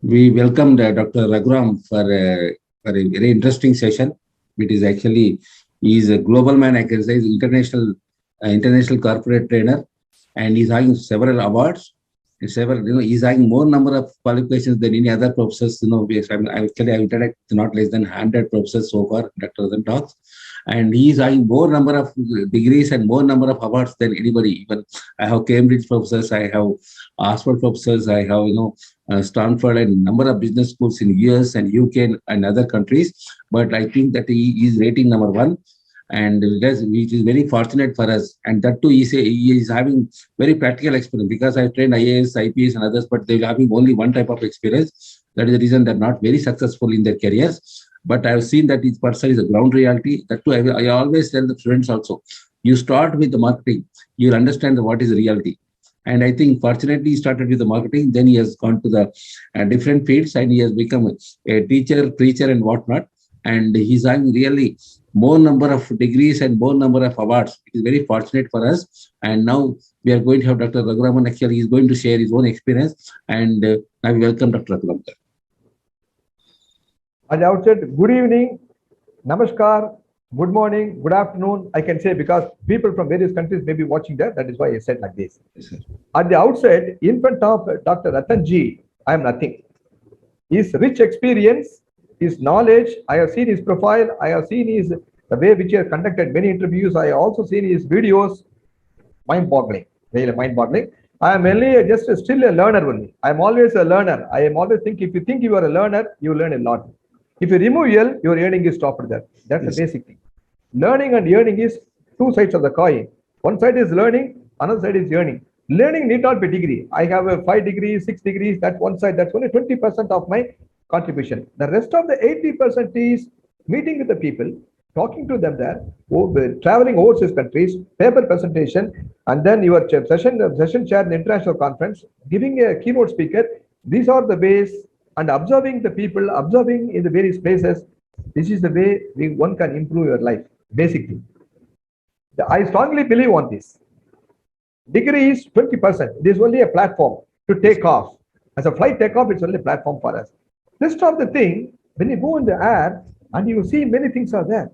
We welcomed Dr. Raghuram for a very interesting session. It is actually, he is a global man exercise, international corporate trainer, and he's having several awards. Several, he's having more number of qualifications than any other professors. Actually, I've interacted not less than 100 professors so far, Dr. Ratan talks, and he's having more number of degrees and more number of awards than anybody. Even I have Cambridge professors, I have Oxford professors, I have Stanford and number of business schools in US and UK and other countries. But I think that he is rating number one, and which is very fortunate for us. And that too, he is having very practical experience because I've trained IAS, IPS, and others, but they're having only one type of experience. That is the reason they're not very successful in their careers. But I've seen that each person is a ground reality. That too, I always tell the students also, you start with the marketing, you'll understand what is reality. And I think fortunately he started with the marketing, then he has gone to the different fields and he has become a teacher, preacher and whatnot. And he's having really more number of degrees and more number of awards. It is very fortunate for us. And now we are going to have Dr. Raghuraman. Actually, he's going to share his own experience. And I welcome Dr. Raghuraman. At the outset, good evening, namaskar, good morning, good afternoon. I can say because people from various countries may be watching that. That is why I said like this. Yes, at the outset, in front of Dr. Ratan ji, I am nothing. His rich experience, his knowledge, I have seen his profile, I have seen the way which he has conducted many interviews. I have also seen his videos, mind-boggling, really mind-boggling. I am only just still a learner only. I am always a learner. I am always think if you think you are a learner, you learn a lot. If you remove L, your earning is stopped there. That's the basic thing. Learning and earning is two sides of the coin. One side is learning, another side is earning. Learning need not be degree. I have a 5 degrees, 6 degrees. That's one side. That's only 20% of my contribution. The rest of the 80% is meeting with the people, talking to them there, traveling overseas countries, paper presentation, and then your session chair in international conference, giving a keynote speaker. These are the ways, and observing the people, observing in the various places. This is the way one can improve your life, basically. I strongly believe on this. Degree is 20%. It is only a platform to take off. As a flight takeoff, it's only a platform for us. Rest of the thing, when you go in the air and you see many things are there.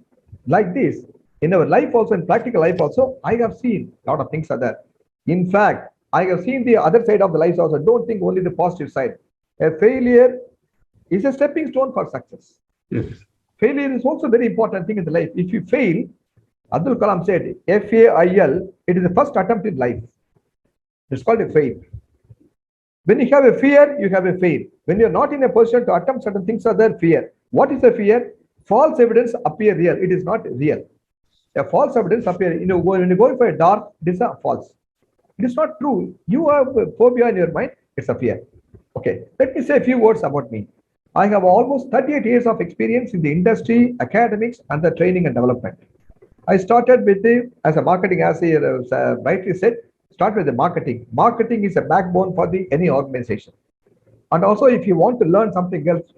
Like this, in our life also, in practical life also, I have seen a lot of things are there. In fact, I have seen the other side of the life also. Don't think only the positive side. A failure is a stepping stone for success. Yes. Failure is also a very important thing in the life. If you fail, Abdul Kalam said, FAIL, it is the first attempt in life. It's called a fail. When you have a fear, you have a fail. When you're not in a position to attempt certain things, are there fear. What is the fear? False evidence appear real. It is not real. A false evidence appear. When you go for a dark, it is a false. It is not true. You have a phobia in your mind. It's a fear. Okay, let me say a few words about me. I have almost 38 years of experience in the industry, academics, and the training and development. I started with as a marketing, as I rightly said, start with the marketing. Marketing is a backbone for any organization. And also, if you want to learn something else,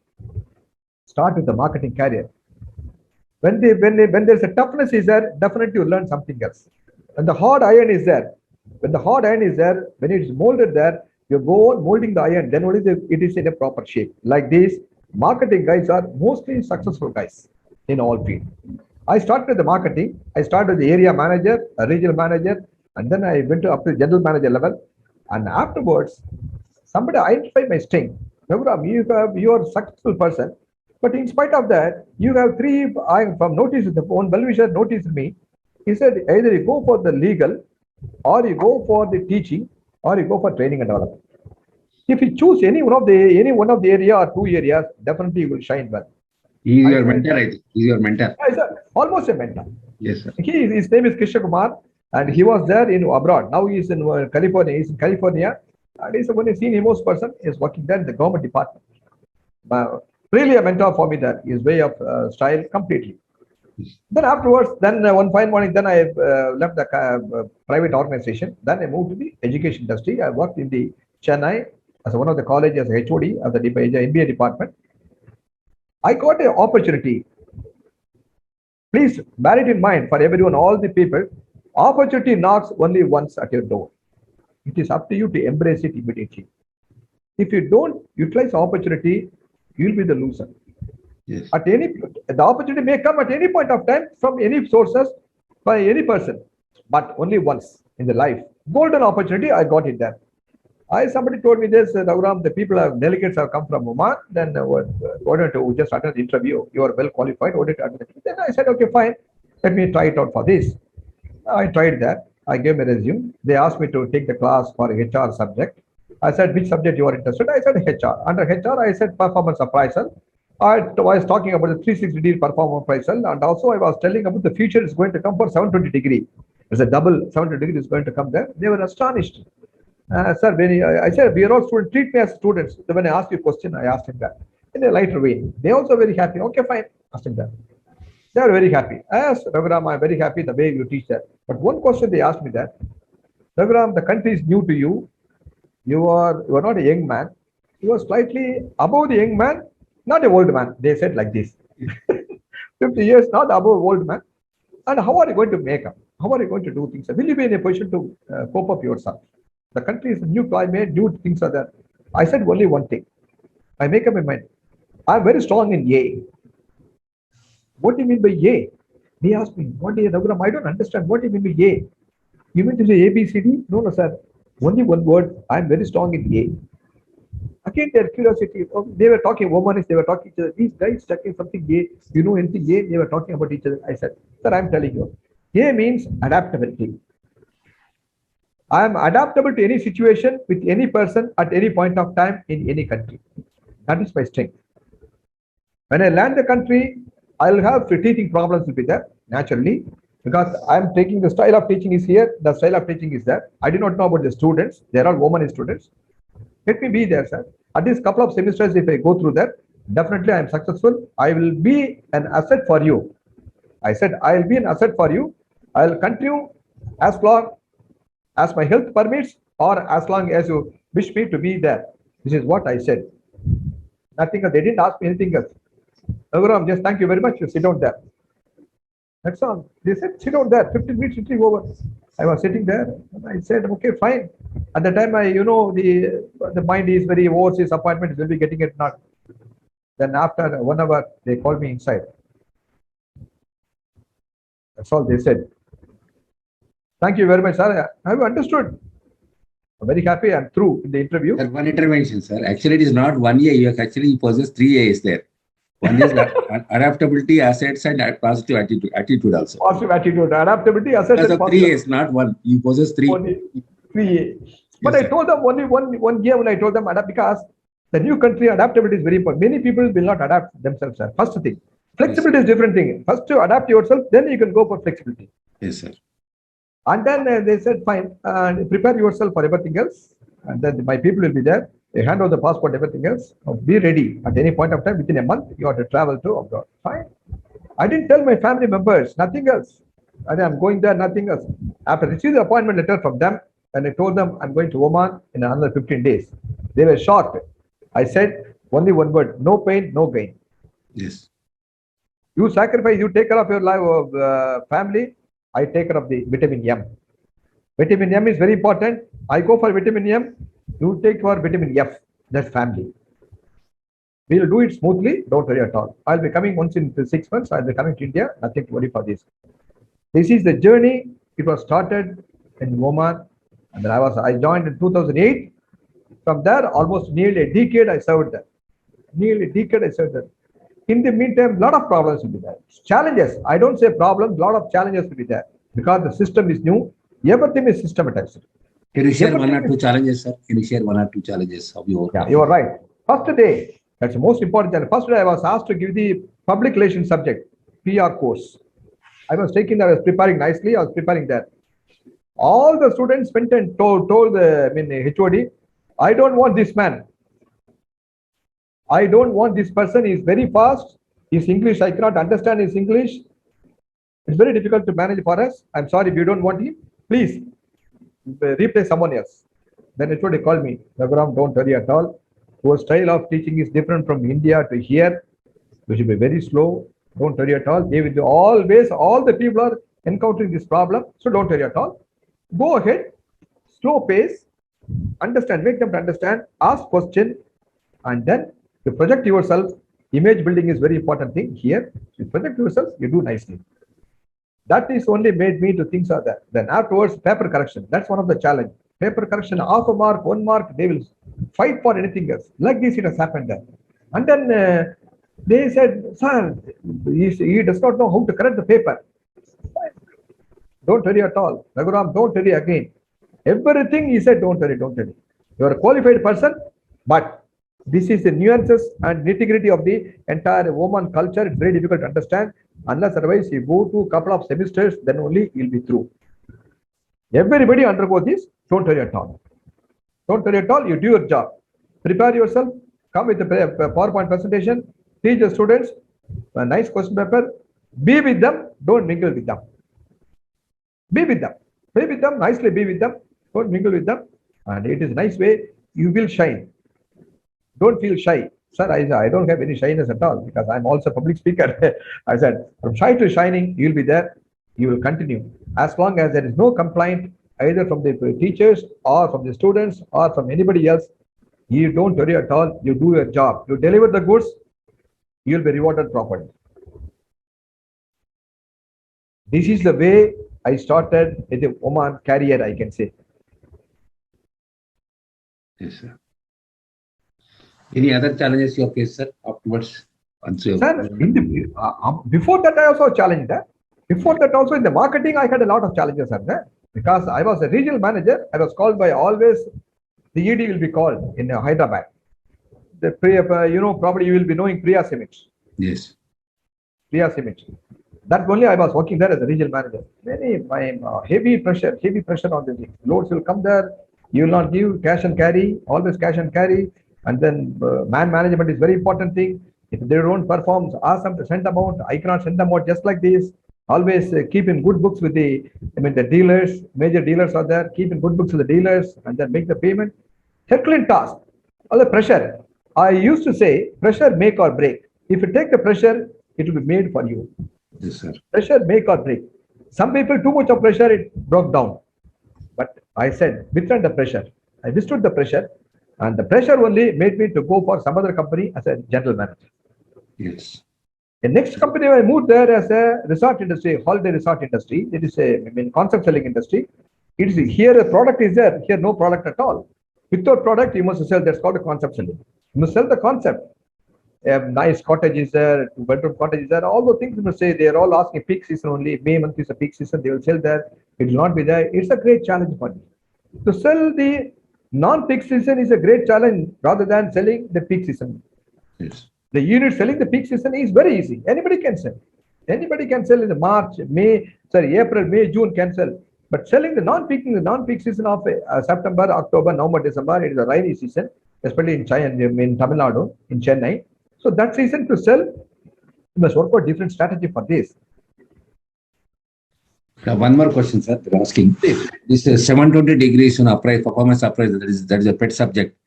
start with the marketing career. When there's a toughness is there, definitely you learn something else. And the hard iron is there. When the hard iron is there, when it is molded there, you go on molding the iron, then only it is in a proper shape. Like this, marketing guys are mostly successful guys in all fields. I started with the marketing. I started with the area manager, a regional manager, and then I went up to general manager level. And afterwards, somebody identified my strength. Raghuram, you are a successful person, but in spite of that, you have three. From notice, the one well-wisher noticed me. He said either you go for the legal, or you go for the teaching, or you go for training and development. If you choose any one of the area or two areas, definitely you will shine well. He is your mentor, I think. He is your mentor. Almost a mentor. Yes, sir. His name is Krishna Kumar, and he was there in abroad. Now he is in California. He's in California, and he's one of the most person. Is working there in the government department. Really a mentor for me there. His way of style completely. Then afterwards, one fine morning, then I left the private organization. Then I moved to the education industry. I worked in the Chennai as one of the colleges as HOD of the MBA department. I got an opportunity. Please bear it in mind for everyone, all the people. Opportunity knocks only once at your door. It is up to you to embrace it immediately. If you don't utilize opportunity, you'll be the loser. Yes. At any the opportunity may come at any point of time from any sources by any person, but only once in the life. Golden opportunity, I got it there. Somebody told me this, Raghuram, the people have delegates have come from Oman. Then why don't you just attend the interview? You are well qualified. Why don't you attend the interview? Then I said, okay, fine. Let me try it out for this. I tried that. I gave my resume. They asked me to take the class for HR subject. I said, which subject you are interested? I said HR. Under HR, I said performance appraisal. I was talking about the 360-degree performance appraisal, and also I was telling about the future is going to come for 720-degree. There's a double 720-degree is going to come there. They were astonished. Sir, I said, we are all students, treat me as students. So when I asked you a question, I asked him that in a lighter way. They also very happy. Okay, fine. Asked him that. They are very happy. I asked Raghuram, I'm very happy the way you teach that. But one question they asked me that, Raghuram, the country is new to you. You are not a young man. You are slightly above the young man, not a old man. They said like this. 50 years, not above old man. And how are you going to make up? How are you going to do things? Will you be in a position to cope up yourself? The country is a new climate, new things are there. I said only one thing. I make up my mind. I'm very strong in A. What do you mean by A? He asked me, what do you, Raghuram, I don't understand. What do you mean by A? You mean to say A, B, C, D? No, no, sir. Only one word. I'm very strong in A. Again, their curiosity. They were talking, womanish, they were talking each other. These guys talking something A. You know anything A? They were talking about each other. I said, sir, I'm telling you. A means adaptability. I am adaptable to any situation with any person at any point of time in any country. That is my strength. When I land the country, I'll have teaching problems will be there naturally because I'm taking the style of teaching is here. The style of teaching is there. I do not know about the students. They're all women students. Let me be there, sir. At least couple of semesters, if I go through that, definitely I am successful. I will be an asset for you. I said I'll be an asset for you. I'll continue as long as my health permits or as long as you wish me to be there. This is what I said. Nothing else. They didn't ask me anything else. Raghuram, just thank you very much. You sit down there. That's all. They said, sit down there. 15 minutes, it's over. I was sitting there. And I said, okay, fine. At the time, the mind is very overseas appointment. Will be getting it not. Then after 1 hour, they called me inside. That's all they said. Thank you very much, sir. Have you understood? I'm very happy I'm through in the interview. Sir, one intervention, sir. Actually, it is not 1 year. You actually possess 3 A's there. One is adaptability, assets, and positive attitude. Attitude also. Positive attitude, adaptability, assets, and positive. 3 A's, not 1. You possess 3. Only 3 A. But Yes, I told them only one year when I told them adapt because the new country adaptability is very important. Many people will not adapt themselves, sir. First thing. Flexibility is different thing. First to adapt yourself, then you can go for flexibility. Yes, sir. And then they said, fine, prepare yourself for everything else. And then my people will be there. They hand over the passport, everything else. Be ready at any point of time. Within a month, you have to travel to abroad. Fine. I didn't tell my family members, nothing else. I'm going there, nothing else. After receiving the appointment letter from them, and I told them I'm going to Oman in another 15 days. They were shocked. I said only one word, no pain, no gain. Yes. You sacrifice, you take care of your life, family. I take care of the vitamin M. Vitamin M is very important. I go for vitamin M. You take for vitamin F. That's family. We'll do it smoothly. Don't worry at all. I'll be coming once in 6 months. I'll be coming to India. Nothing to worry for this. This is the journey. It was started in Oman. And then I joined in 2008. From there, almost nearly a decade I served there. Nearly a decade I served there. In the meantime, a lot of problems will be there. Challenges. I don't say problems, a lot of challenges will be there. Because the system is new, everything is systematized. Can you share 1 or 2 challenges, sir? Can you share 1 or 2 challenges of your? Yeah, you are right. First day, that's the most important challenge. First day, I was asked to give the public relations subject, PR course. I was preparing nicely. I was preparing that. All the students went and told the HOD, I don't want this man. I don't want this person. He's very fast. His English, I cannot understand his English. It's very difficult to manage for us. I'm sorry if you don't want him. Please replace someone else. Then HOD called me. Raghuram, don't worry at all. Your style of teaching is different from India to here. We should be very slow. Don't worry at all. They will always, all the people are encountering this problem. So don't worry at all. Go ahead. Slow pace. Understand, make them to understand, ask question, and then you project yourself. Image building is very important thing here. You project yourself, you do nicely. That is only made me to think so that. Then afterwards, paper correction. That's one of the challenge. Paper correction, half a mark, 1 mark, they will fight for anything else. Like this, it has happened there. And then they said, sir, he does not know how to correct the paper. Don't worry at all. Raghuram, don't worry again. Everything he said, don't worry, don't worry. You are a qualified person, but this is the nuances and nitty-gritty of the entire woman culture. It's very difficult to understand. Unless otherwise you go to a couple of semesters, then only you'll be through. Everybody undergo this. Don't worry at all. Don't worry at all. You do your job. Prepare yourself. Come with a PowerPoint presentation. Teach the students a nice question paper. Be with them. Don't mingle with them. Be with them. Be with them. Nicely be with them. Don't mingle with them. And it is a nice way. You will shine. Don't feel shy. Sir, I don't have any shyness at all because I'm also a public speaker. I said, from shy to shining, you'll be there. You will continue. As long as there is no complaint, either from the teachers or from the students or from anybody else, you don't worry at all. You do your job. You deliver the goods, you'll be rewarded properly. This is the way I started with the woman career, I can say. Yes, sir. Any other challenges you have faced, sir, afterwards? Sir, before that, I also challenged that. Before that, also in the marketing, I had a lot of challenges, sir. Because I was a regional manager, I was called by always, the ED will be called in Hyderabad. The probably you will be knowing Priya Simic. Yes. Priya Simic. That only I was working there as a regional manager. Heavy pressure on the loads will come there. You will not give cash and carry, always cash and carry. And then man management is very important thing. If they don't perform, ask them to send them out. I cannot send them out just like this. Always keep in good books with the dealers, major dealers are there. Keep in good books with the dealers and then make the payment. Herculean task. All the pressure. I used to say, pressure make or break. If you take the pressure, it will be made for you. Yes, sir. Pressure make or break. Some people, too much of pressure, it broke down. But I said, withstand the pressure. I withstood the pressure. And the pressure only made me to go for some other company as a general manager. Yes. The next company I moved there as a resort industry, holiday resort industry. It is a concept selling industry. It is here a product is there, here no product at all. Without product, you must sell. That's called a concept selling. You must sell the concept. Nice cottage is there, 2-bedroom cottage is there. All the things you must say. They are all asking peak season only. May month is a peak season. They will sell there. It will not be there. It's a great challenge for me. To sell the non-peak season is a great challenge rather than selling the peak season. Yes. The unit selling the peak season is very easy. Anybody can sell. Anybody can sell in the April, May, June can sell. But selling the non-peak season of September, October, November, December, it is a rainy season, especially in China, in Tamil Nadu, in Chennai. So that season to sell, you must work out different strategy for this. One more question, sir. They're asking. This is 720 degrees performance appraisal. That is a pet subject.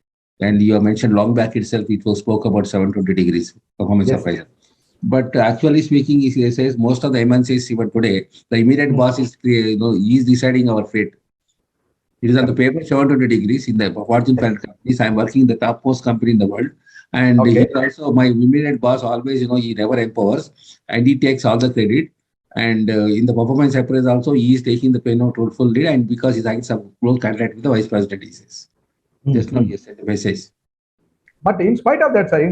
And you have mentioned long back itself, it was spoke about 720 degrees performance appraisal. But actually speaking, he says most of the MNCs even today, the immediate boss is is deciding our fate. It is on the paper 720 degrees in the Fortune 500 companies. I am working in the topmost company in the world. And here also my immediate boss always, he never empowers and he takes all the credit. And in the performance appraisal also, he is taking the full lead, and because he's having some close contract with the vice president, he says. Just now, yes, the message. But in spite of that, sir,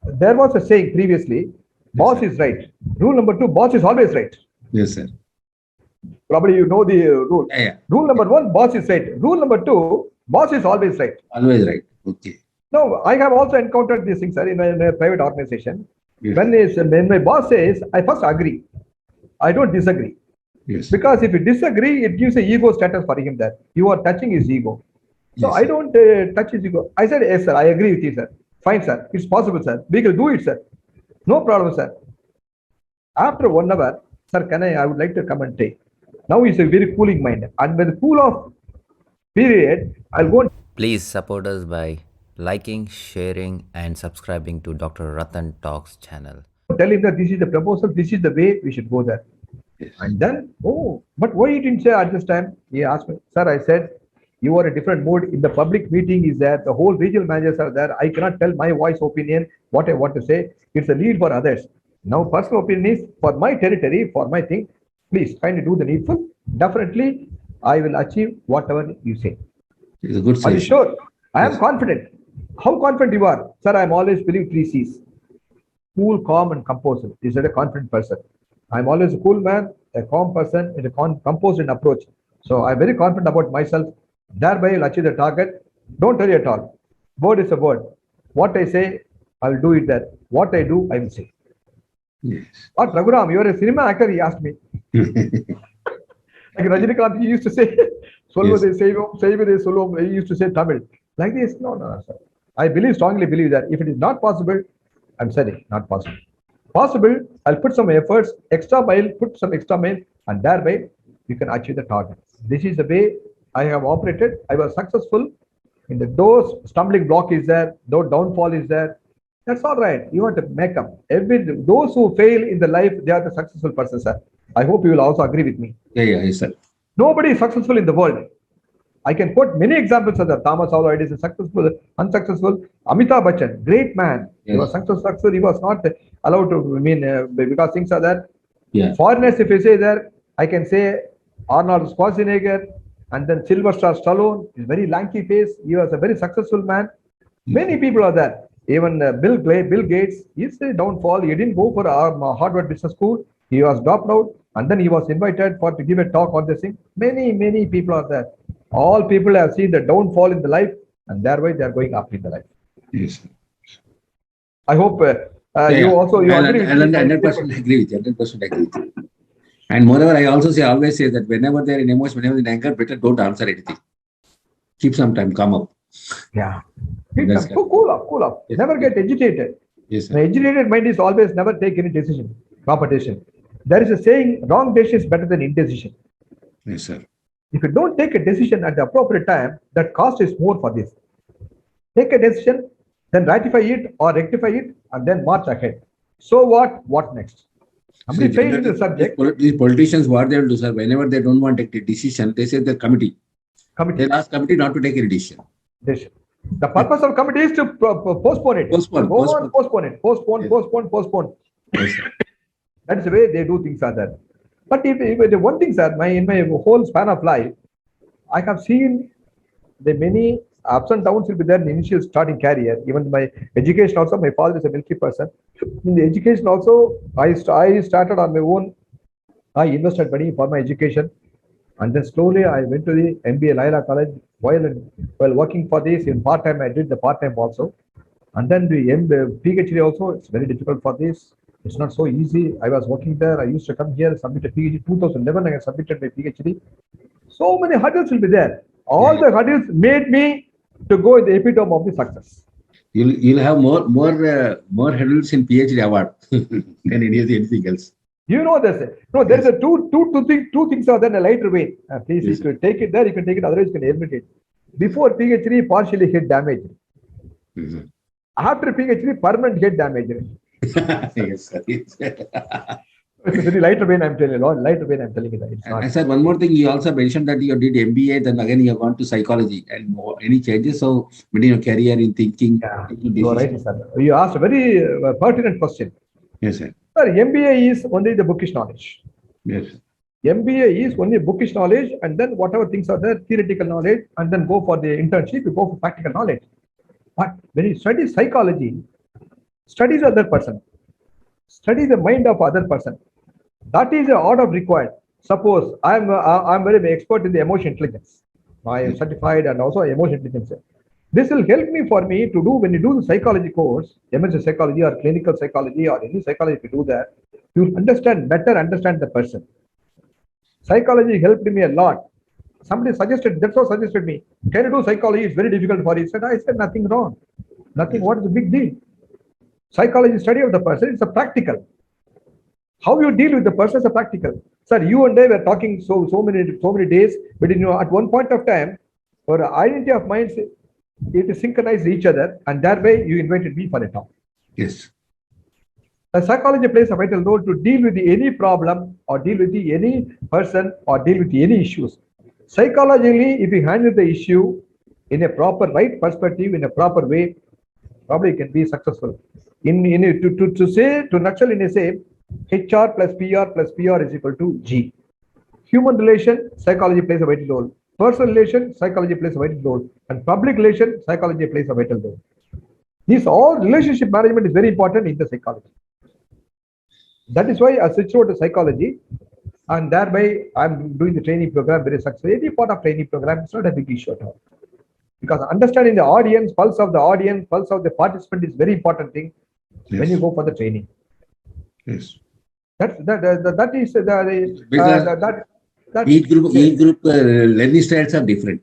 there was a saying previously, boss is right. Rule number 2, boss is always right. Yes, sir. Probably you know the rule. Yeah. Rule number 1, boss is right. Rule number 2, boss is always right. Always right. Okay. No, I have also encountered these things, sir, in a private organization. Yes. When my boss says, I first agree. I don't disagree. Yes. Because if you disagree, it gives a ego status for him that you are touching his ego. So Yes, I don't touch his ego. I said, yes, sir, I agree with you, sir. Fine, sir. It's possible, sir. We will do it, sir. No problem, sir. After 1 hour, sir, I would like to come and take. Now it's a very cooling mind. And with the cool off period, I'll go. Please support us by liking, sharing, and subscribing to Dr. Ratan Talks channel. Tell him that this is the proposal, this is the way we should go there. And then, oh, but why you didn't say at this time? He asked me, sir, I said, you are a different mood. In the public meeting is there, the whole regional managers are there. I cannot tell my voice opinion, what I want to say. It's a lead for others. Now, personal opinion is for my territory, for my thing. Please kindly do the needful. Definitely, I will achieve whatever you say. It's a good Are you suggestion. sure? I am Yes. confident. How confident you are? Sir, I am always believe three C's. Cool, calm, and composed. Is that a confident person? I'm always a cool man, a calm person, and a composed in approach. So I'm very confident about myself. Thereby, I'll achieve the target. Don't worry at all. Word is a word. What I say, I will do it there. What I do, I will say. Yes. What, Raghuram, you're a cinema actor, he asked me. Like Rajinikanth, he used to say, Yes. Solvade Save Solo, he used to say Tamil. Like this, no, no, no, sir. I strongly believe that if it is not possible, I'm sorry, not possible. Possible, I'll put some efforts, extra mile, put some extra mile, and thereby you can achieve the target. This is the way I have operated. I was successful. In the those stumbling block is there, though downfall is there. That's all right. You want to make up. Those who fail in the life, they are the successful persons, sir. I hope you will also agree with me. Yeah, yeah, yes, sir. Nobody is successful in the world. I can quote many examples of that. Thomas Alva Edison successful, unsuccessful. Amitabh Bachchan, great man. He was Yes. successful. He was not allowed to. I mean, because things are there. Yeah. Foreigners, if I say there, I can say Arnold Schwarzenegger and then Sylvester Stallone. His very lanky face. He was a very successful man. Many people are there. Even Bill Gates, his downfall. He didn't go for Harvard Business School. He was dropped out, and then he was invited for to give a talk on this thing. Many people are there. All people have seen the downfall in the life, and thereby they are going up in the life. Yes. I hope Yeah, you yeah. also you agree with I'll me. 100% agree with you. 100% agree with you. And moreover, I also say, always say that whenever they're in emotion, whenever in anger, better don't answer anything. Keep some time, calm up. Yeah. That's So cool up. Yes. Never get agitated. Yes, An sir. agitated mind is always never take any decision, proper decision. There is a saying, wrong decision is better than indecision. Yes, sir. If you don't take a decision at the appropriate time, that cost is more for this. Take a decision, then ratify it or rectify it, and then march ahead. So what? What next? Somebody See, failed in the generally, subject, these politicians, what they will do, sir, whenever they don't want to take a decision, they say the committee. committee. They'll ask committee not to take any decision. Decision. The purpose of committee is to postpone it. Postpone, Go on, postpone it. Postpone, Yes. postpone. Yes, sir. That is the way they do things are there. But if the one thing, sir, in my whole span of life, I have seen the many ups and downs will be there in initial starting career. Even my education also, my father is a military person. In the education also, I started on my own. I invested money for my education. And then slowly I went to the MBA Laila College. While working for this in part time, I did the part time also. And then the PhD also, it's very difficult for this. It's not so easy. I was working there. I used to come here, submit a PhD. 2011, I submitted my PhD. So many hurdles will be there. All the hurdles made me to go in the epitome of the success. You'll have more hurdles in PhD award than anything else. You know this. No, there's a two things are there in a lighter vein. Please, Yes, if you take it there, you can take it. Otherwise, you can eliminate it. Before PhD, partially head damage. Yes, sir. After PhD, permanent head damage. Yes, sir. Yes. It's a very lighter vein. I'm telling you, lighter vein. I'm telling you that it's not. And sir, one more thing, you also mentioned that you did MBA, then again you have gone to psychology. And any changes so within your career in thinking? Yeah, taking you are right, decisions? sir. You asked a very pertinent question. Yes, sir. Sir, MBA is only the bookish knowledge. Yes. MBA is only bookish knowledge, and then whatever things are there, theoretical knowledge, and then go for the internship, you go for practical knowledge. But when you study psychology, study the other person, study the mind of other person. That is the order required. Suppose I'm very expert in the emotion intelligence. I am certified and also emotion intelligence. This will help me for me to do when you do the psychology course, MSc psychology or clinical psychology or any psychology, if you do that, you'll understand the person. Psychology helped me a lot. Somebody suggested, that's what suggested me. Can you do psychology? It's very difficult for you. I said nothing wrong. Nothing. What is the big deal? Psychology study of the person, it's a practical. How you deal with the person is a practical. Sir, you and I were talking so many days, but at one point of time, our identity of minds, it synchronized each other, and that way you invited me for a talk. Yes. The psychology plays a vital role to deal with any problem or deal with any person or deal with any issues. Psychologically, if you handle the issue in a proper right perspective, in a proper way, probably can be successful. To say, to nutshell in a say, HR plus PR is equal to G. Human relation, psychology plays a vital role. Personal relation, psychology plays a vital role. And public relation, psychology plays a vital role. These all relationship management is very important in the psychology. That is why I switched over to psychology, and thereby I'm doing the training program very successfully. Any part of training program, it's not a big issue at all. Because understanding the audience, pulse of the participant is very important thing when you go for the training. Yes. That is that each group learning styles are different.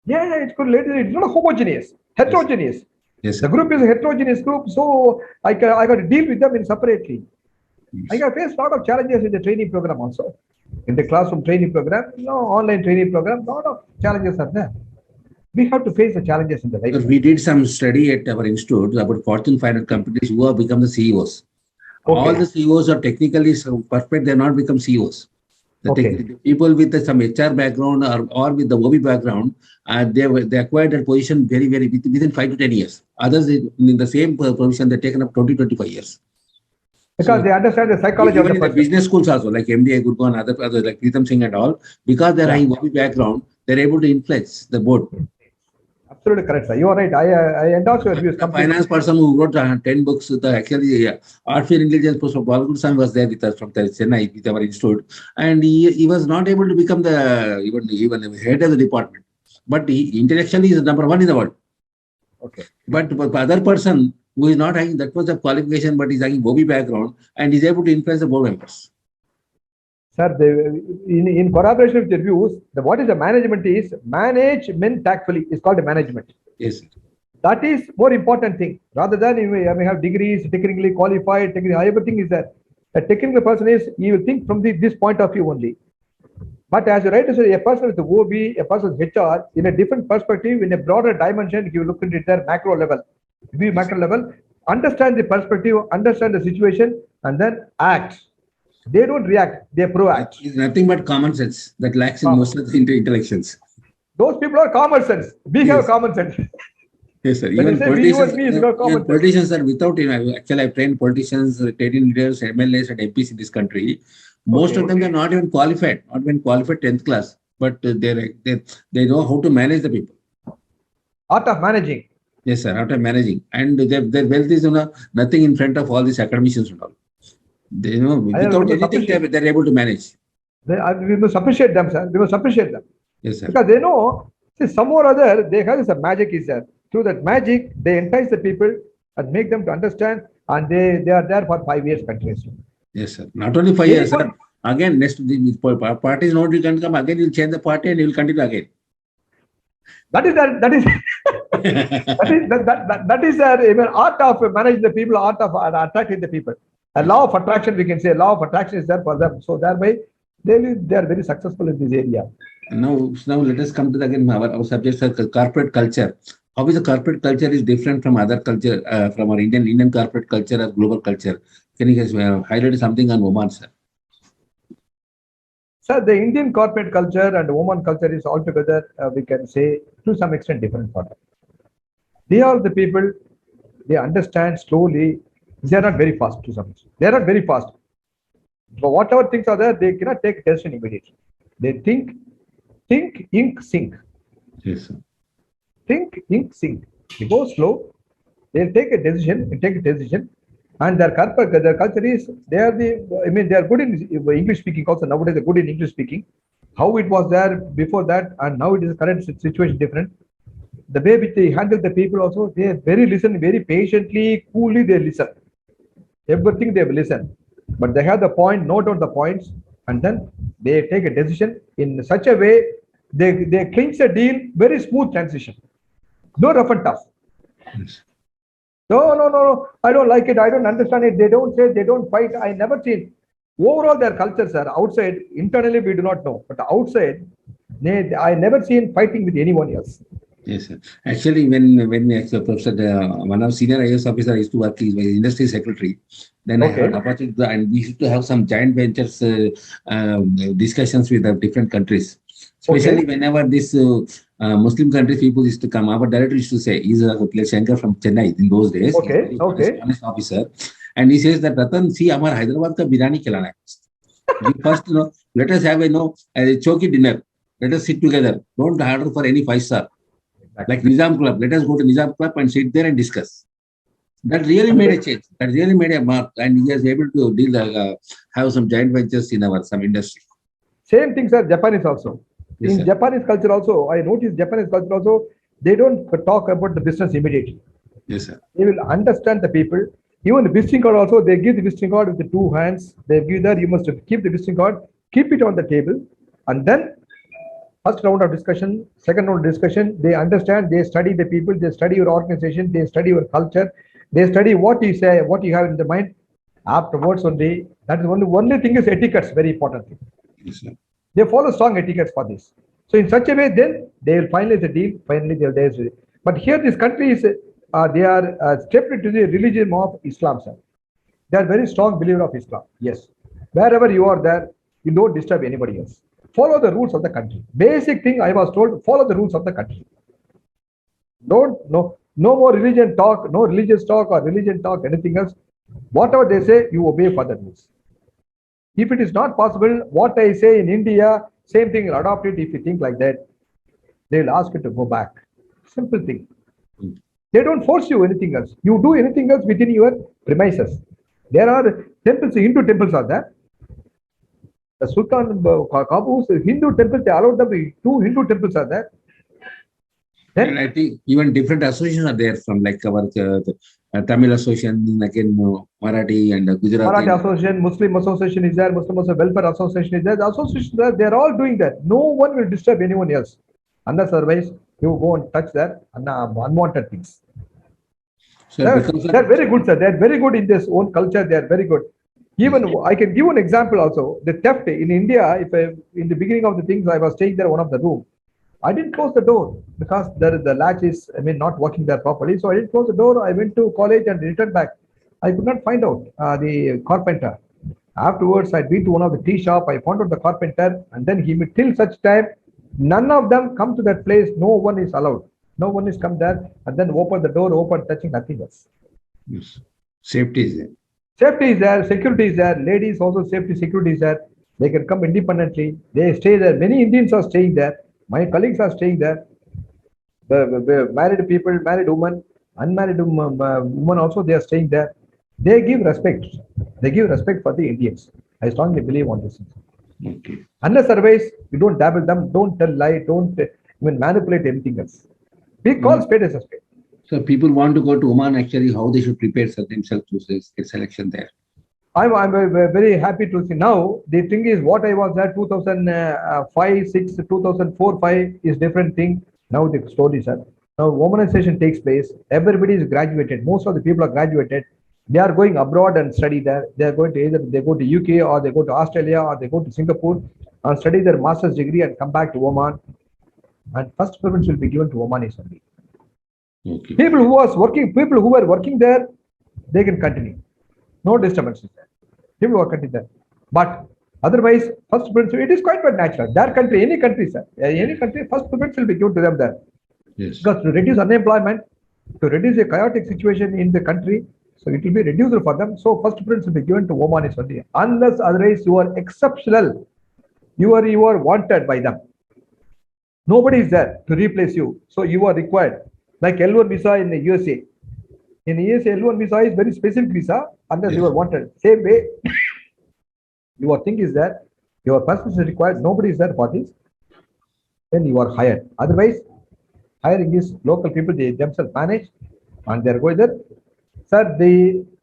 Yeah, it's good. It's not homogeneous, heterogeneous. Yes. The group is a heterogeneous group, so I got to deal with them in separately. Yes. I got faced a lot of challenges in the training program also. In the classroom training program, online training program, a lot of challenges are there. We have to face the challenges in the life. We did some study at our institute about Fortune 500 companies who have become the CEOs. Okay. All the CEOs are technically perfect, they have not become CEOs. The people with some HR background or with the OB background, they acquired that position very within 5 to 10 years. Others in the same position, they've taken up 20-25 years. Because they understand the psychology even of the in the business schools also, like MBA, Gurgaon, others like Pritam Singh and all, because they're having OB background, they're able to influence the board. Absolutely correct, sir. You are right. I endorse your views. The finance person who wrote 10 books, actually artificial intelligence, Professor Balgur Swami was there with us from Chennai with our institute, and he was not able to become the even head of the department, but he intellectually is number one in the world. Okay. But the other person who is not having that much of qualification, but is having OB background and is able to influence the board members. Sir, in collaboration with your views, what is the management is management tactfully is called a management. Yes. That is more important thing. Rather than you may have degrees, technically qualified, everything is there. A technical person is, you will think from this point of view only. But as you rightly say, a person with the OB, a person with HR, in a different perspective, in a broader dimension, you look into their macro level, macro level, understand the perspective, understand the situation, and then act. They don't react, they proact. It's nothing but common sense that lacks in most of the intellections. Those people are common sense. We have common sense. Yes, sir. Even politicians are without, actually I've trained politicians, trade leaders, MLAs and MPs in this country. Most of them are not even qualified, 10th class, but they know how to manage the people. Art of managing. Yes, sir, art of managing. And their wealth is nothing in front of all these academicians and all. They know without anything they're able to manage. We must appreciate them, sir. We must appreciate them. Yes, sir. Because they know, some or other, they have some magic is there. Through that magic, they entice the people and make them to understand, and they are there for 5 years continuously. Yes, sir. Not only 5 years, sir. Again, next party is not, you can come again, you'll change the party and you'll continue again. That is art of managing the people, art of attracting the people. A law of attraction, we can say, law of attraction is there for them. So thereby, they are very successful in this area. Now let us come to again our subject, corporate culture. How is the corporate culture is different from other culture, from our Indian corporate culture or global culture? Can you guys highlight something on Oman, sir? Sir, the Indian corporate culture and Oman culture is altogether, we can say, to some extent different for them. They are the people, they understand slowly. They are not very fast to some extent. They are not very fast. But whatever things are there, they cannot take decision immediately. They think, ink, sink. Yes, sir. Think, ink, sink. They go slow. They'll take a decision, and their culture is, they are good in English speaking also. Nowadays, they're good in English speaking. How it was there before that, and now it is current situation different. The way which they handle the people also, they listen very patiently, coolly they listen. Everything they will listen. But they have the point, note down the points, and then they take a decision in such a way, they clinch a deal, very smooth transition. No rough and tough. Yes. No, I don't like it, I don't understand it. They don't say, they don't fight. I never seen. Overall, their cultures are outside, internally we do not know. But outside, I never seen fighting with anyone else. Yes, sir. Actually, Professor, one of senior IAS officer I used to work is my industry secretary. Then I had Okay. an opportunity, and we used to have some joint ventures discussions with the different countries. Especially Okay. whenever this Muslim countries people used to come, our director used to say, he's a Shankar from Chennai in those days. He's a Okay. very Okay. honest officer, and he says that Ratan, see, our Hyderabad ka biryani khilana hai. We first, let us have a choki dinner. Let us sit together. Don't order for any 5 star. Like Exactly. Nizam Club, let us go to Nizam Club and sit there and discuss. That really made a Otherwise, change. That really made a mark, and he was able to have some giant ventures in our some industry. same things are Japanese also. Yes, In sir. Japanese culture also, I noticed Japanese culture also, they don't talk about the business immediately. Yes, sir. They will understand the people. Even the visiting card also, they give the visiting card with the two hands. They give that you must keep the visiting card, keep it on the table, and then first round of discussion, second round of discussion, they understand, they study the people, they study your organization, they study your culture, they study what you say, what you have in the mind. Afterwards, only that is only thing is etiquette, very important thing. Yes, sir. They follow strong etiquettes for this. So in such a way, then they will finalize the deal. Finally, they'll do it. But here, this country is they are stepped into the religion of Islam, sir. They are very strong believer of Islam. Yes, wherever you are there, you don't disturb anybody else. Follow the rules of the country. Basic thing I was told: follow the rules of the country. Don't no more religion talk, no religious talk or religion talk, anything else. Whatever they say, you obey for the rules. If it is not possible, what I say in India, same thing, adopt it. If you think like that, they will ask you to go back. Simple thing. Mm. They don't force you anything else. You do anything else within your premises. There are temples, Hindu temples are there. The Sultan Qaboos, Hindu temples, they allowed them, two Hindu temples are there. And Then I think even different associations are there from like our Tamil association, again Marathi and Gujarati. Marathi Association, Muslim Association is there, Muslim Welfare Association is there. The associations are, they're all doing that. No one will disturb anyone else. Unless otherwise, you go and touch that unwanted things. So because They're very good, sir. They're very good in this own culture. They're very good. Even I can give an example also. The theft in India, if I, in the beginning of the things, I was staying there, one of the room. I didn't close the door because the latch is, I mean, not working there properly. So I didn't close the door. I went to college and returned back. I could not find out the carpenter. Afterwards, I'd been to one of the tea shop. I found out the carpenter, and then he till such time, none of them come to that place. No one is allowed. No one is come there, and then open the door, open, touching nothing else. yes, safety is there. Safety is there, security is there. Ladies also safety, security is there. They can come independently. They stay there. Many Indians are staying there. My colleagues are staying there. The married people, married women, unmarried women also they are staying there. They give respect. They give respect for the Indians. I strongly believe on this. Okay. Unless otherwise, you don't dabble them, don't tell lie, don't even manipulate anything else. We call spade as a spade. So people want to go to Oman, actually, how they should prepare themselves to get selection there. I'm very happy to see now. The thing is, what I was at 2005, 6, 2004, 5 is different thing. Now the stories are. Now womanization takes place. Everybody is graduated. Most of the people are graduated. They are going abroad and study there. They are going to either they go to UK or they go to Australia or they go to Singapore and study their master's degree and come back to Oman. And first preference will be given to Omanis only. Okay. People who were working there, they can continue. No disturbances there. People who are continue there. But otherwise, first preference, it is quite natural. Their country, any country, sir, any country, first preference will be given to them there. Yes. Because to reduce unemployment, to reduce a chaotic situation in the country, so it will be reduced for them. So first preference will be given to Omanis only. Unless otherwise you are exceptional, you are wanted by them. Nobody is there to replace you. So you are required. Like L1 visa in the USA. In the USA, L1 visa is very specific visa unless you are wanted. Same way, your thing is that your person is required, nobody is there for this, then you are hired. Otherwise, hiring is local people, they themselves manage and they're going there. Sir,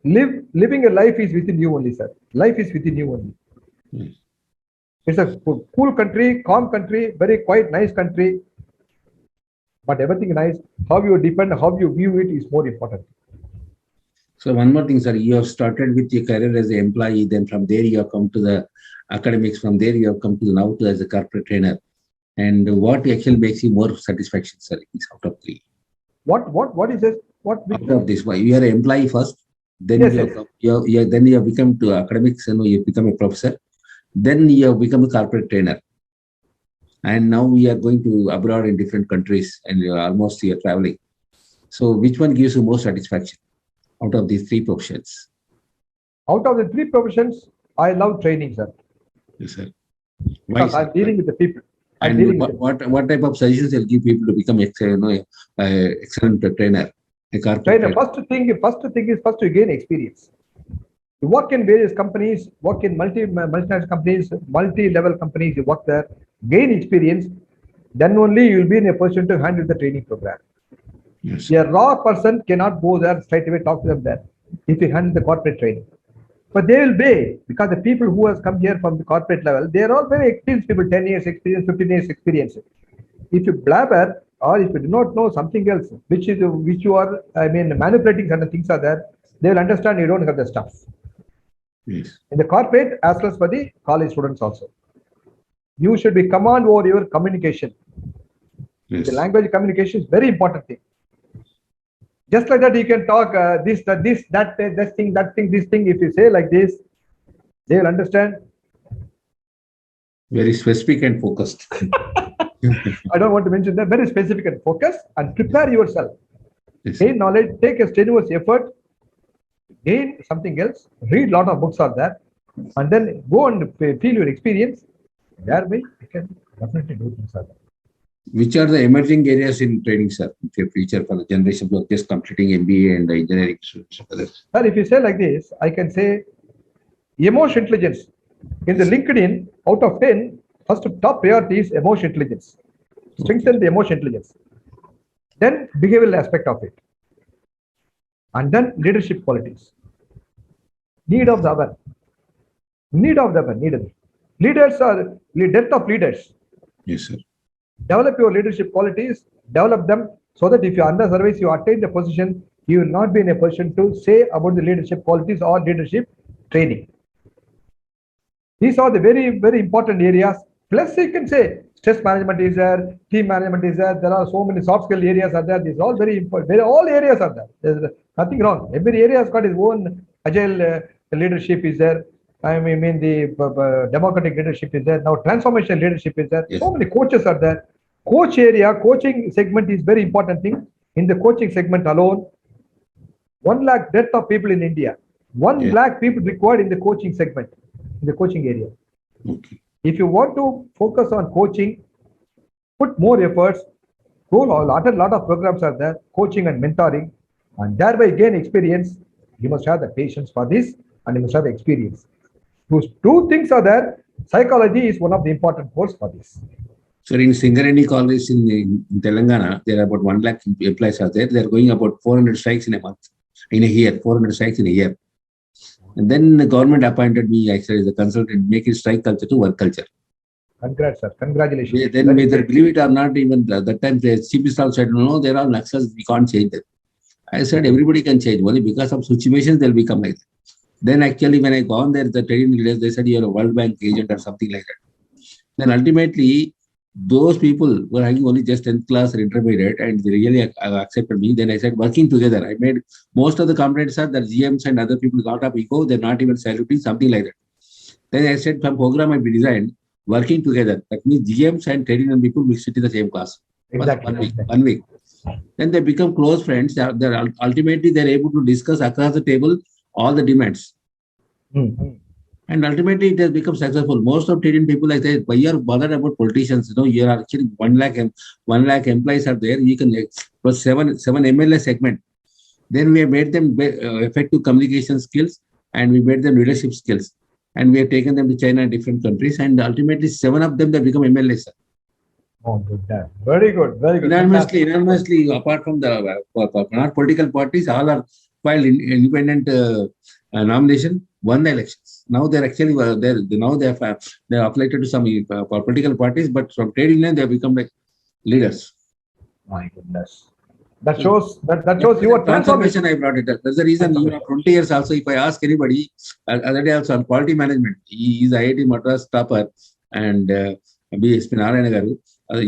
living a life is within you only, sir. Life is within you only. Yes. It's a cool country, calm country, very quiet, nice country. But everything nice. How you depend, how you view it is more important. So one more thing, sir, you have started with your career as an employee, then from there you have come to the academics, from there you have come to now to as a corporate trainer. And what actually makes you more satisfaction, sir, is out of three? What is this? Out of this, why you are an employee first, then Yes, then you have become to academics, you become a professor, then you have become a corporate trainer, and now we are going to abroad in different countries, and you are almost here traveling. So which one gives you more satisfaction out of these three professions? Out of the three professions, I love training, sir. Yes, sir. Why, Because sir? I'm dealing with the people. I'm And dealing with what type of suggestions will give people to become excellent trainer, a corporate trainer. trainer? First to gain experience. You work in various companies, work in multinational companies, multi-level companies, you work there, gain experience, then only you will be in a position to handle the training program. Yes. A raw person cannot go there straight away, talk to them there, if you handle the corporate training. But they will be, because the people who has come here from the corporate level, they are all very experienced people, 10 years experience, 15 years experience. If you blabber, or if you do not know something else, which you are, manipulating certain things are there, they will understand you don't have the stuff. Yes. In the corporate as well as for the college students also. You should be command over your communication. Yes. The language communication is very important thing. Just like that, you can talk this, that thing, this thing. If you say like this, they will understand. Very specific and focused. I don't want to mention that. Very specific and focused, and prepare yourself. Yes. Gain knowledge, take a strenuous effort, gain something else, read lot of books are there, and then go and feel your experience. Thereby, you can definitely do things like that. Which are the emerging areas in training, sir, in the future for the generation who are just completing MBA and engineering students? Sir, if you say like this, I can say emotion intelligence. In the LinkedIn, out of 10, first top priority is emotion intelligence. Strengthen the emotion intelligence. Then behavioral aspect of it. And then leadership qualities. Need of the other. Leaders are depth of leaders. Yes, sir. Develop your leadership qualities, develop them so that if you are under service, you attain the position, you will not be in a position to say about the leadership qualities or leadership training. These are the very, very important areas. Plus, you can say stress management is there, team management is there. There are so many soft skill areas are there. These are all very important. All areas are there. There's nothing wrong. Every area has got its own agile leadership is there. I mean the democratic leadership is there. Now transformational leadership is there. Yes. So many coaches are there. Coaching segment is very important thing. In the coaching segment alone, 1 lakh depth of people in India. 1 lakh people required in the coaching segment, in the coaching area. Okay. If you want to focus on coaching, put more efforts, attend a lot of programs are there, coaching and mentoring, and thereby gain experience. You must have the patience for this, and you must have the experience. Those two things are there. Psychology is one of the important course for this. So in Singareni College in Telangana, there are about 1 lakh employees are there. They are going about 400 strikes in a month, in a year, 400 strikes in a year. And then the government appointed me actually as a consultant, make it strike culture to work culture. Congrats, sir. Congratulations. Then whether believe it or not, even at that time the chief minister said, no, there are Naxals, we can't change them. I said everybody can change, only because of situations they'll become like that. Then actually when I gone there, the training leaders, they said you're a World Bank agent or something like that. Then ultimately, those people were having only just 10th class or intermediate, and they really accepted me. Then I said, working together. I made most of the complaints are that GMs and other people got up ego, they're not even saluting, something like that. Then I said, some program might be designed, working together. That means GMs and trading and people will sit in the same class. Exactly. One week. Then they become close friends. Ultimately, they're able to discuss across the table all the demands. Mm-hmm. And ultimately, it has become successful. Most of Indian people, like that, why you are bothered about politicians? You are actually 1 lakh employees are there. You can plus seven MLA segment. Then we have made them effective communication skills, and we made them leadership skills, and we have taken them to China and different countries, and ultimately 7 of them they become MLAs. Oh, good. Very good. Very good. Unanimously, apart from the not political parties, all are filed independent nomination, won the elections. Now they're actually they're affiliated to some political parties, but from trade union they have become like leaders. My goodness. That shows your transformation. I brought it up. That's the reason. Even after 20 years also, if I ask anybody, other day also on quality management, he is IIT Madras topper and B.S.P. Narayana Garu.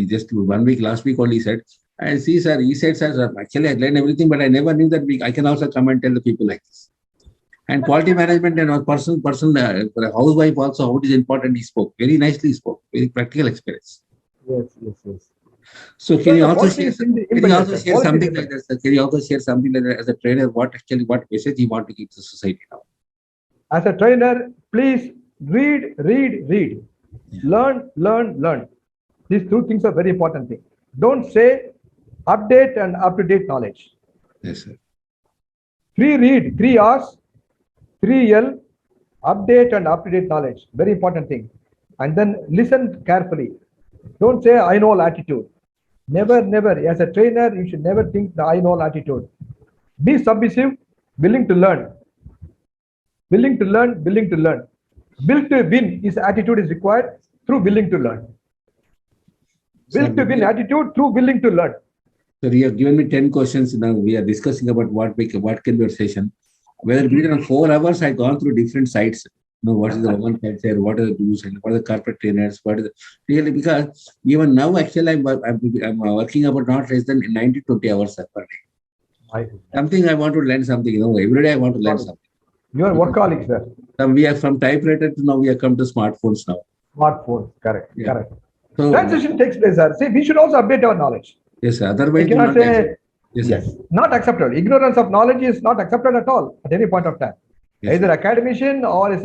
just 1 week, last week only said. And see, sir, he said, sir, actually I learned everything, but I never knew that I can also come and tell the people like this. And quality management and housewife also, how it is important, he spoke. Very nicely he spoke. Very practical experience. Yes. So can you also share, Quality something like that, sir? Can you also share something like that as a trainer, what message you want to give to society now? As a trainer, please read. Learn. These two things are very important thing. Don't say update and up-to-date knowledge. Yes, sir. Free read, 3 R's, 3L, update and up-to-date knowledge. Very important thing. And then listen carefully. Don't say I know all attitude. Never. As a trainer, you should never think the I know all attitude. Be submissive, willing to learn. Willing to learn. Will to win is attitude is required through willing to learn. Will to win attitude through willing to learn. So you have given me 10 questions. Now we are discussing about what can be our session. Whether it in 4 hours, I've gone through different sites. What is the woman culture, what are the do's, and what are the corporate trainers, what is really, because even now actually I'm working about not less than 90 to 20 hours per day. Something I want to learn something, every day I want to learn something. You are workaholic, sir. We are from typewriter to now we have come to smartphones now. Smartphones, correct. So transition takes place, sir. See, we should also update our knowledge. Yes, sir. Otherwise, you cannot say yes, not acceptable. Ignorance of knowledge is not accepted at all at any point of time. Yes, either academician or as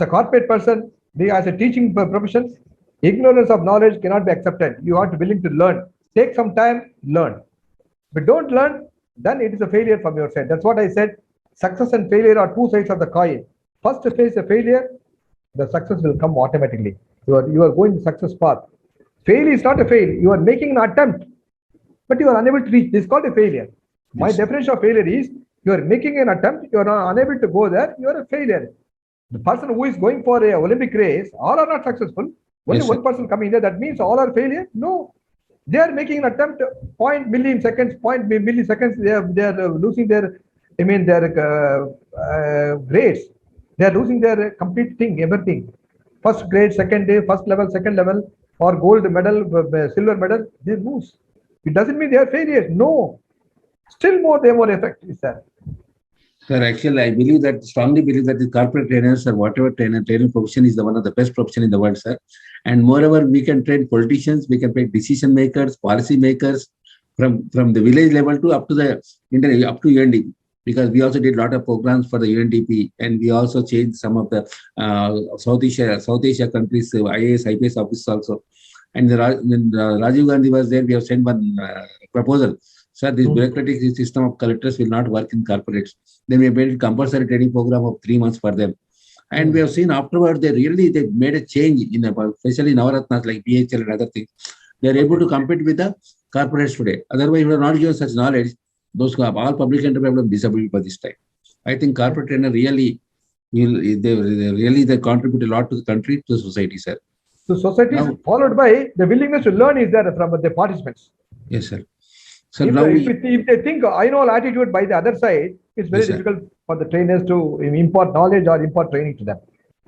a corporate person, as a teaching profession, ignorance of knowledge cannot be accepted. You are willing to learn. Take some time, learn. But don't learn, then it is a failure from your side. That's what I said. Success and failure are two sides of the coin. First face a failure, the success will come automatically. You are going the success path. Fail is not a fail. You are making an attempt, but you are unable to reach. This is called a failure. My definition of failure is you are making an attempt, you are unable to go there, you are a failure. The person who is going for a Olympic race, all are not successful. Only one person coming there, that means all are failure? No. They are making an attempt, 0.milliseconds, they are losing their, grades. They are losing their complete thing, everything. First grade, second day, first level, second level, or gold medal, silver medal, they lose. It doesn't mean they are failures. No. Still more, they are more effective, sir. Sir, actually, I strongly believe that the corporate trainers or whatever training profession is one of the best profession in the world, sir. And moreover, we can train politicians, we can train decision makers, policy makers from the village level to up to UNDP. Because we also did a lot of programs for the UNDP, and we also changed some of the South Asia countries, IAS, IPS officers also. And when Rajiv Gandhi was there, we have sent one proposal. Sir, this bureaucratic system of collectors will not work in corporates. Then we made a compulsory training program of 3 months for them. And we have seen afterward, they made a change especially in Navaratnas like BHL and other things. They are able to compete with the corporates today. Otherwise, if we are not given such knowledge, those who have all public enterprise have disability by this time. I think corporate trainer really they contribute a lot to the country, to the society, sir. So society is followed by the willingness to learn is there from the participants. Yes, sir. So if they think I know attitude by the other side, it's very difficult for the trainers to impart knowledge or impart training to them.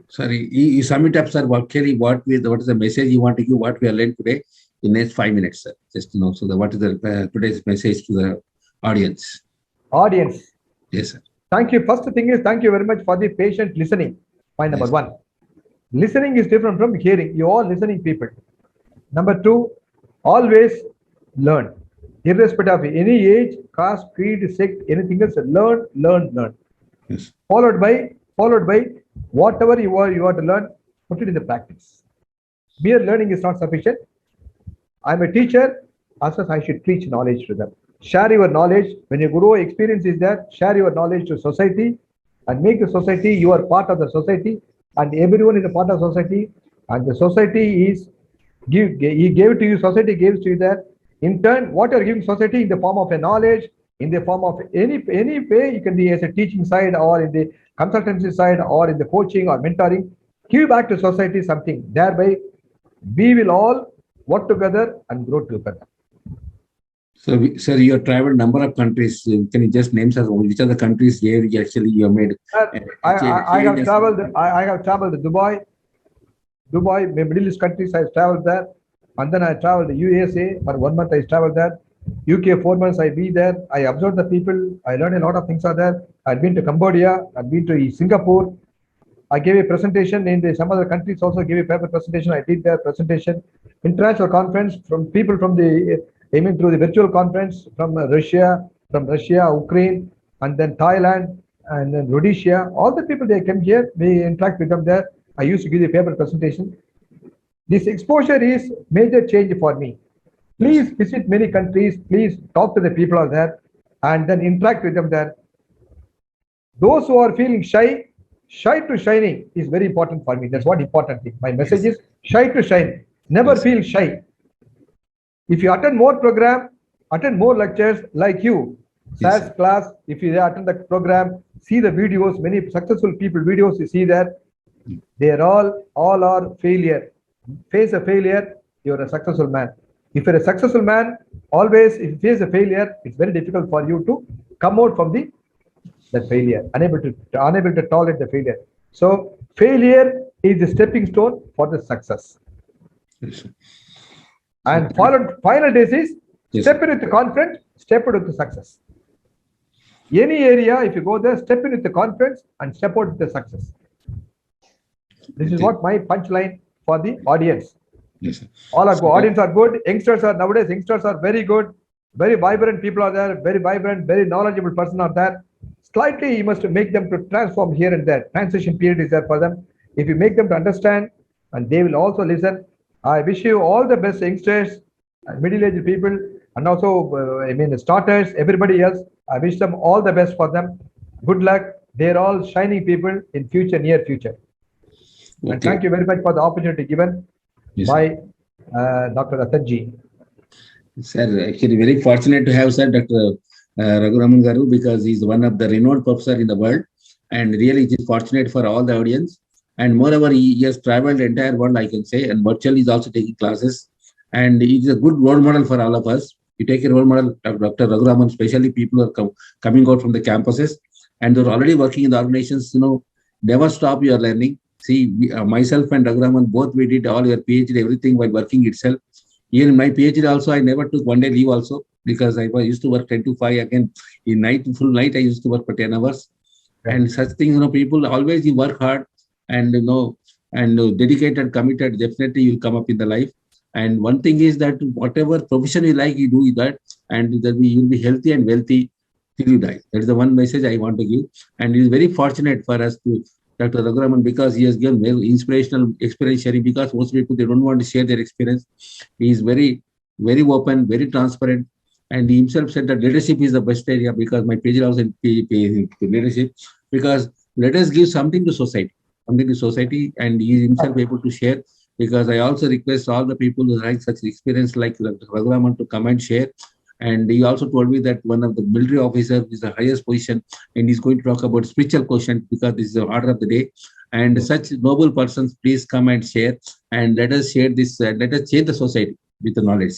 Sorry, you sum it up, sir. What is the message you want to give? What we have learned today in next 5 minutes, sir. Just to know. So what is the today's message to the audience? Yes, sir. Thank you. First thing is thank you very much for the patient listening. Point number one. Listening is different from hearing. You all listening people. Number two, always learn. Irrespective of any age, caste, creed, sect, anything else, learn. Yes. Followed by whatever you want to learn, put it in the practice. Mere learning is not sufficient. I'm a teacher, as I should teach knowledge to them. Share your knowledge. When your guru experience is there, share your knowledge to society and make the society, you are part of the society, and everyone is a part of society, and the society is he gave it to you, society gives to you that. In turn, what you are giving society in the form of a knowledge, in the form of any way, you can be as a teaching side or in the consultancy side or in the coaching or mentoring, give back to society something. Thereby, we will all work together and grow together. So, sir, you have traveled number of countries. Can you just name which are the countries where you have made? I have traveled. I have traveled to Dubai, Middle East countries. I have traveled there. And then I traveled to USA for 1 month. I traveled there. UK 4 months. I be there. I observed the people. I learned a lot of things are there. I've been to Cambodia. I've been to Singapore. I gave a presentation in some other countries. Also gave a paper presentation. I did their presentation, international conference from people from the aiming through the virtual conference from Russia, Ukraine, and then Thailand, and then Rhodesia. All the people they came here. We interact with them there. I used to give the paper presentation. This exposure is major change for me. Please visit many countries. Please talk to the people out there, and then interact with them there. Those who are feeling shy to shining is very important for me. That's what important thing. My message is shy to shine. Never feel shy. If you attend more program, attend more lectures like you, SAS class, if you attend the program, see the videos, many successful people videos you see that, they're all are failure. Face a failure, you're a successful man. If you're a successful man, always if you face a failure, it's very difficult for you to come out from that failure, unable to tolerate the failure. So failure is the stepping stone for the success. And final days is step in with the confidence, step out with the success. Any area, if you go there, step in with the confidence and step out with the success. This is what my punchline for the audience. Yes, sir. All our audience are good. Youngsters are very good. Very vibrant people are there. Very vibrant, very knowledgeable person are there. Slightly, you must make them to transform here and there. Transition period is there for them. If you make them to understand, and they will also listen. I wish you all the best, youngsters, middle-aged people, and also, the starters, everybody else. I wish them all the best for them. Good luck. They're all shining people in near future. Okay. And thank you very much for the opportunity given by Dr. Ratanji. Sir, actually very fortunate to have Sir Dr. Raghuraman Garu, because he's one of the renowned professor in the world, and really it is fortunate for all the audience. And moreover, he has traveled the entire world, I can say, and virtually is also taking classes. And he is a good role model for all of us. You take a role model, Dr. Raghuraman, especially people who are coming out from the campuses, and they're already working in the organizations. Never stop your learning. See, myself and Raghuraman, both we did all your PhD, everything while working itself. Even in my PhD also, I never took one day leave also, because I used to work 10 to 5 again. In full night, I used to work for 10 hours. And such things, people always, you work hard and, dedicated, committed, definitely you'll come up in the life. And one thing is that whatever profession you like, you do that, and you'll be healthy and wealthy till you die. That is the one message I want to give. And it is very fortunate for us to Dr. Raghuraman, because he has given very inspirational experience sharing, because most people, they don't want to share their experience. He is very, very open, very transparent. And he himself said that leadership is the best area, because my PhD also in leadership, because let us give something to society, and he is himself able to share. Because I also request all the people who have such experience like Dr. Raghuraman to come and share. And he also told me that one of the military officers is the highest position, and he's going to talk about spiritual quotient, because this is the order of the day. And such noble persons, please come and share, and let us share this. Let us change the society with the knowledge.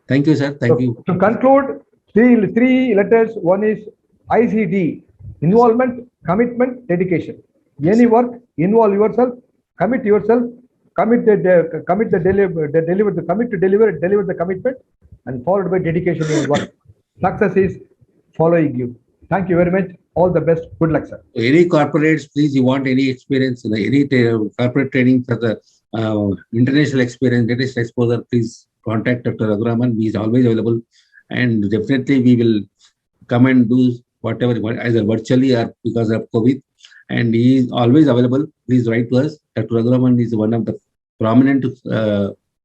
Thank you, sir. Thank you. To conclude, three letters. One is ICD: involvement, commitment, dedication. Any work, involve yourself, commit yourself, commit to deliver the commitment, and followed by dedication in work. Success is following you. Thank you very much. All the best. Good luck, sir. Any corporates, please, you want any experience, any corporate training for the international experience, latest exposure, please contact Dr. Raghuraman. He is always available, and definitely we will come and do whatever, either virtually or because of COVID. And he is always available. Please write to us. Dr. Raghuraman is one of the prominent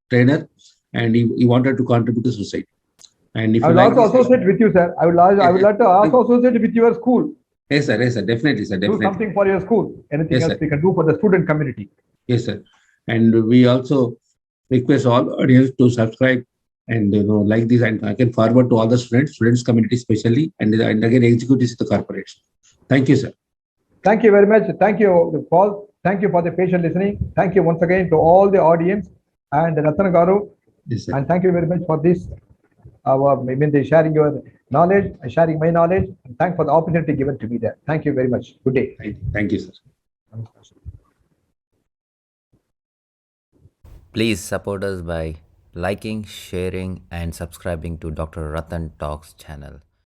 trainer, and he wanted to contribute to society. And if I will also associate with you, sir. I would like to also associate with your school. Yes, sir. Yes, sir. Definitely, sir. Definitely. Do something for your school. Anything else we can do for the student community. Yes, sir. And we also request all audience to subscribe and like this, and I can forward to all the students community especially, and again executives of the corporation. Thank you, sir. Thank you very much. Thank you, Paul. Thank you for the patient listening. Thank you once again to all the audience and Ratan Garu. Yes, and thank you very much for this. Sharing your knowledge, sharing my knowledge, and thank for the opportunity given to me there. Thank you very much. Good day. Thank you, sir. Please support us by liking, sharing, and subscribing to Dr. Ratan Talks channel.